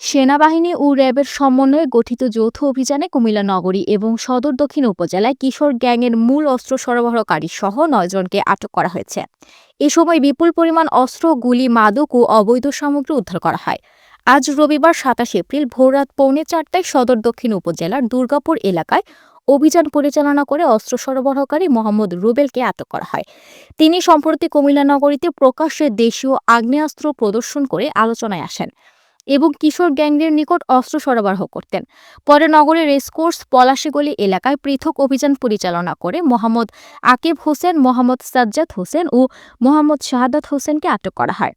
সেনাবাহিনী ও র্যাবের সমন্বয়ে গঠিত যৌথ অভিযানে কুমিল্লা নগরী এবং সদর দক্ষিণ উপজেলায় কিশোর গ্যাংয়ের মূল অস্ত্র সরবরাহকারী সহ ৯ জনকে আটক করা হয়েছে। এ সময় বিপুল পরিমাণ অস্ত্র, গুলি, মাদক ও অবৈধ সামগ্রী উদ্ধার করা হয়। আজ রবিবার ২৭ এপ্রিল ভোররাত ৩:৪টায় সদর দক্ষিণ উপজেলার দুর্গাপুর এলাকায় অভিযান পরিচালনা করে অস্ত্র সরবরাহকারী মোহাম্মদ রুবেলকে আটক করা হয়। তিনি সম্প্রতি কুমিল্লা নগরীতে প্রকাশ্যে দেশীয় আগ্নেয়াস্ত্র প্রদর্শন করে আলোচনায় আসেন এবং কিশোর গ্যাংদের নিকট অস্ত্র সরবরাহ করতেন। পরে নগরের রেসকোর্স পলাশীগলি এলাকায় পৃথক অভিযান পরিচালনা করে মোহাম্মদ আকিব হোসেন, মোহাম্মদ সাজ্জাদ হোসেন ও মোহাম্মদ শাহাদাত হোসেনকে আটক করা হয়।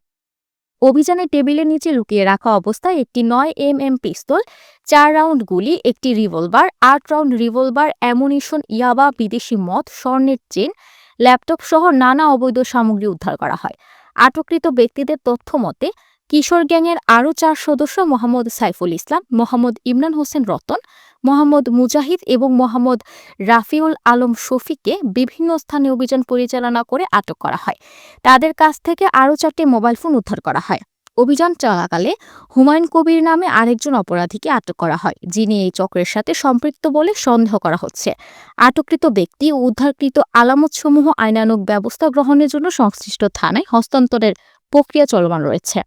অভিযানে টেবিলের নিচে লুকিয়ে রাখা অবস্থায় একটি ৯mm পিস্তল, ৪ রাউন্ড গুলি, একটি রিভলভার, ৮ রাউন্ড রিভলভার, অ্যামুনিশন, ইয়াবা, বিদেশি মদ, স্বর্ণের চেন, ল্যাপটপ সহ নানা অবৈধ সামগ্রী উদ্ধার করা হয়। আটককৃত ব্যক্তিদের তথ্য মতে কিশোর গ্যাংয়ের আরও ৪ সদস্য মোহাম্মদ সাইফুল ইসলাম, মোহাম্মদ ইমরান হোসেন রতন, মোহাম্মদ মুজাহিদ এবং মোহাম্মদ রাফিউল আলম শফিককে বিভিন্ন স্থানে অভিযান পরিচালনা করে আটক করা হয়। তাদের কাছ থেকে আরও ৪টি মোবাইল ফোন উদ্ধার করা হয়। অভিযান চলাকালে হুমায়ুন কবির নামে আরেকজন অপরাধীকে আটক করা হয়, যিনি এই চক্রের সাথে সম্পৃক্ত বলে সন্দেহ করা হচ্ছে। আটককৃত ব্যক্তি ও উদ্ধারকৃত আলামতসমূহ আইনানুগ ব্যবস্থা গ্রহণের জন্য সংশ্লিষ্ট থানায় হস্তান্তরের প্রক্রিয়া চলমান রয়েছে।